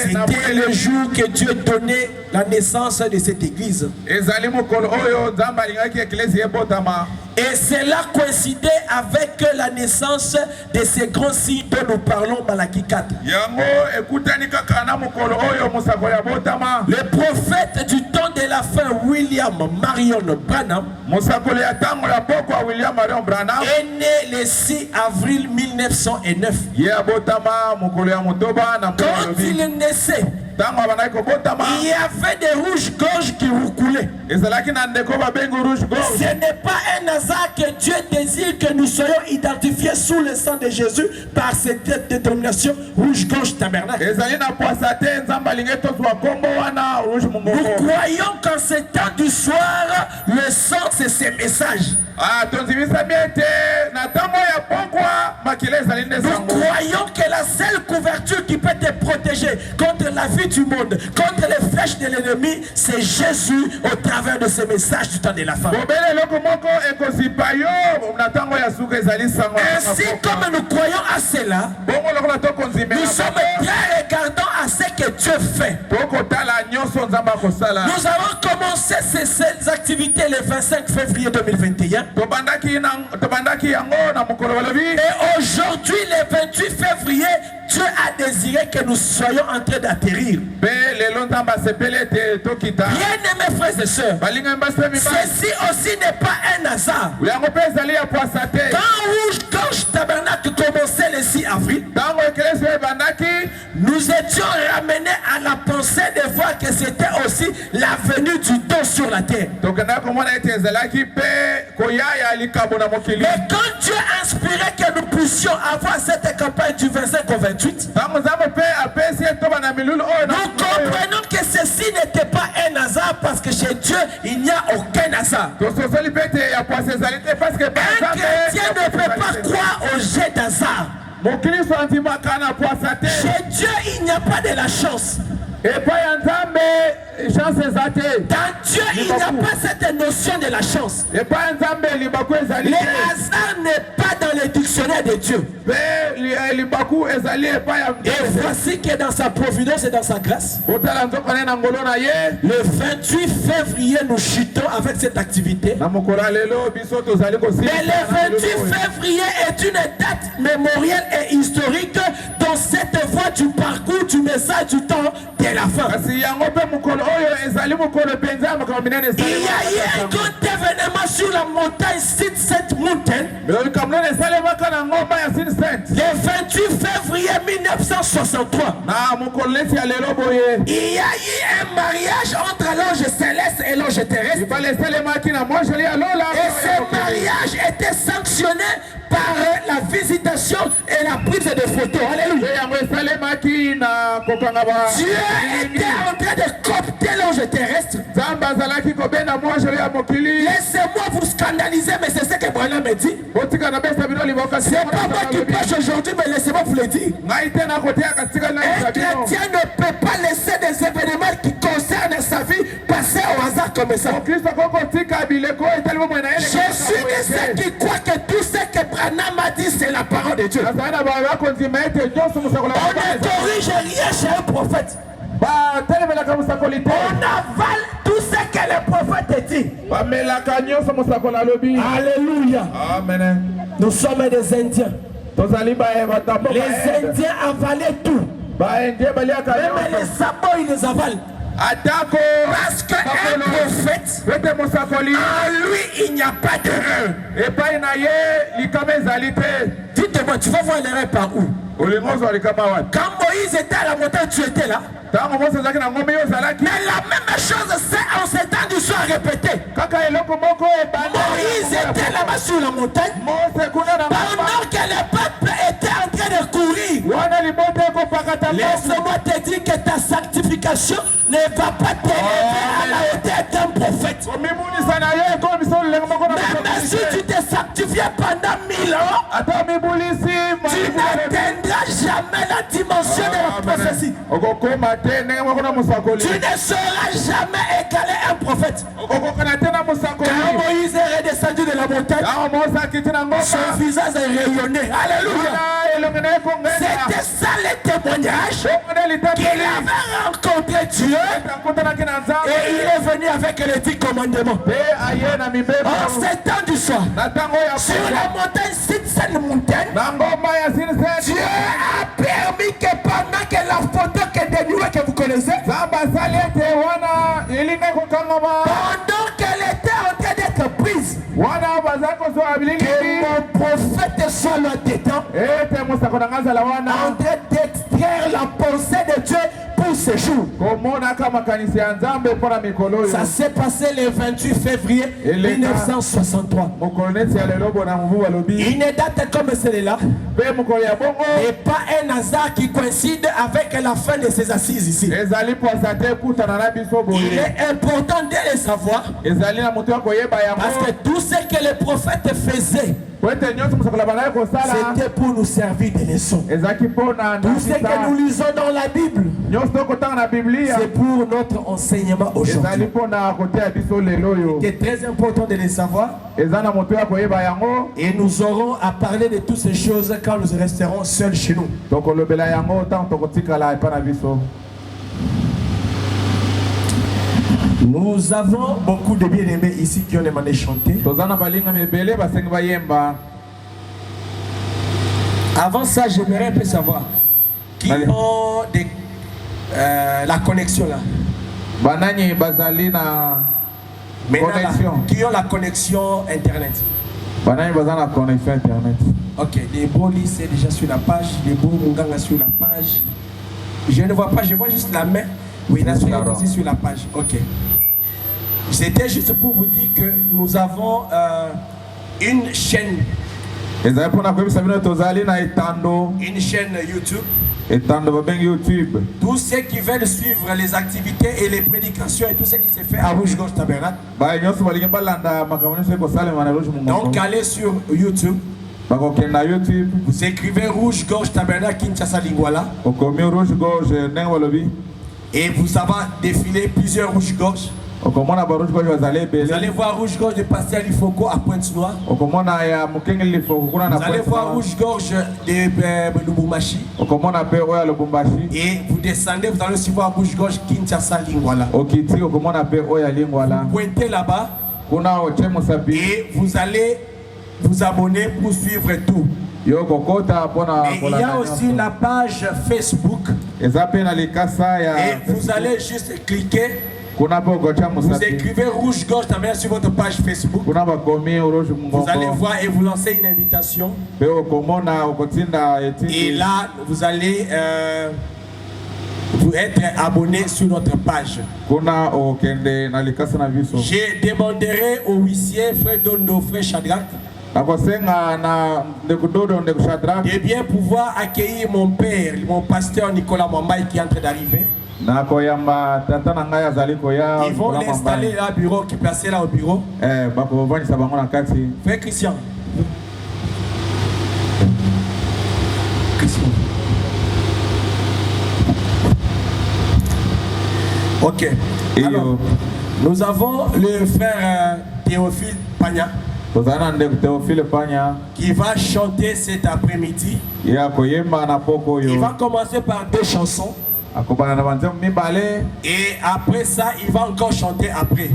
C'était le jour que Dieu donnait la naissance de cette église. Et cela coïncidait avec la naissance de ces grands signes dont nous parlons Malachie 4. Le prophète du temps de la fin, William Marion Branham, est né le 6 avril 1909. Quand il naissait, il y avait des rouges-gorges qui roucoulaient. Ce n'est pas un hasard que Dieu désire que nous soyons identifiés sous le sang de Jésus par cette détermination rouge-gorge tabernacle. Nous croyons qu'en ce temps du soir, le sang c'est ces messages. Nous croyons que la seule couverture qui peut te protéger contre la vie du monde, contre les flèches de l'ennemi, c'est Jésus au travers de ce message du temps de la fin. Ainsi comme nous croyons à cela, nous sommes très regardants à ce que Dieu fait. Nous avons commencé ces activités le 25 février 2021. Et aujourd'hui, le 28 février, Dieu a désiré que nous soyons en train d'atterrir. Bien-aimés frères et sœurs, ceci aussi n'est pas un hasard. Quand Rouge-Gorge Tabernacle commençait le 6 avril, nous étions ramenés à la pensée de voir que c'était aussi la venue du don sur la terre. Mais quand Dieu a inspiré que nous puissions avoir cette campagne du 25 au 28, nous comprenons que ceci n'était pas un hasard, parce que chez Dieu il n'y a aucun hasard. Un chrétien ne peut pas croire au jet d'hasard. Chez Dieu il n'y a pas de la chance. Dans Dieu, il n'y a pas cette notion de la chance. Le hasard n'est pas dans le dictionnaire de Dieu. Et voici que dans sa providence et dans sa grâce, le 28 février, nous chutons avec cette activité. Mais le 28 février est une date mémorielle et historique dans cette voie du parcours du message du temps de la fin. Il y a eu un grand événement sur la montagne Sit Mountain. Le 28 février 1963. Il y a eu un mariage entre l'ange céleste et l'ange terrestre. Et ce mariage était sanctionné par la visitation et la prise de photos. Alléluia. Dieu était en train de coopter l'ange terrestre. Laissez-moi vous scandaliser, mais c'est ce que Branham me dit. C'est pas moi qui prêche aujourd'hui, mais laissez-moi vous le dire. Un chrétien ne peut pas laisser des événements qui concernent sa vie passer au hasard comme ça. Je suis de ceux qui croient que tout ce que Branham a dit, c'est la parole de Dieu. On ne corrige rien chez un prophète. On avale tout ce que le prophète dit. Alléluia. Amen. Nous sommes des Indiens. Les Indiens avalaient tout. Même les sabots, ils les avalent. Parce qu'un prophète, en lui, il n'y a pas d'erreur. Dites-moi, tu vas voir l'erreur par où? Quand Moïse était à la montagne, tu étais là. Mais la même chose, c'est en ce temps du soir répété. Moïse était là-bas sur la montagne pendant que le peuple était en train de courir. Laisse-moi te dire que ta sanctification ne va pas t'élever à la hauteur d'un prophète. Même si tu t'es sanctifié pendant 1000 ans, tu n'atteindras jamais la dimension de la prophétie. Tu ne sauras jamais égaler un prophète. Moïse est redescendu de la montagne, son visage est rayonné. Alléluia. C'était ça le témoignage qu'il avait rencontré Dieu et il est venu avec les 10 commandements. En 7 ans du soir, sur la montagne Sinsen Mountain, Dieu a permis que pendant que la photo que de nuit que vous connaissez, pendant qu'elle était en train d'être prise, que mon prophète soit là-dedans, en train d'extraire la pensée de Dieu pour ce jour. Ça s'est passé le 28 février 1963. Une date comme celle-là n'est pas un hasard qui coïncide avec la fin de ces assises ici. Il est important de le savoir parce que tout ce que les prophètes faisaient, c'était pour nous servir de leçons. Tout ce que nous lisons dans la Bible, c'est pour notre enseignement aujourd'hui. C'est très important de le savoir. Et nous aurons à parler de toutes ces choses quand nous resterons seuls chez nous. Nous avons beaucoup de bien-aimés ici qui ont demandé de chanter. Avant ça, j'aimerais un peu savoir qui ont la connexion là. Qui ont la connexion internet. Ok, les Boli c'est déjà sur la page, les Munganga sur la page. Je ne vois pas, je vois juste la main. Oui, là est aussi sur la page. Ok. C'était juste pour vous dire que nous avons une chaîne. Une chaîne YouTube. Tous ceux qui veulent suivre les activités et les prédications et tout ce qui se fait à Rouge Gorge Tabernacle. Donc allez sur YouTube. Vous écrivez Rouge Gorge Tabernacle Kinshasa Lingwala. Et vous allez défiler plusieurs rouges gorges. Vous allez voir rouge-gorge de Pasteur Lifoko à Pointe-Noire. Vous allez voir rouge-gorge de Lubumbashi. Et vous descendez, vous allez aussi voir rouge-gorge Kinshasa Lingwala. Vous pointez là-bas. Et vous allez vous abonner pour suivre tout. Et il y a aussi la page Facebook. Et vous allez juste cliquer. Vous écrivez Rouge Gorge Tabernacle sur votre page Facebook. Vous allez voir et vous lancez une invitation. Et là, vous allez vous être abonné sur notre page. Je demanderai au huissier Frère Dondo, Frère Shadrach, de bien pouvoir accueillir mon père, mon pasteur Nicolas Mwambaye qui est en train d'arriver. Ils vont l'installer là au bureau, qui est placé là au bureau. Frère Christian. Ok. Alors, nous avons le frère Théophile Pagna qui va chanter cet après-midi. Il va commencer par 2 chansons. Et après ça, il va encore chanter après.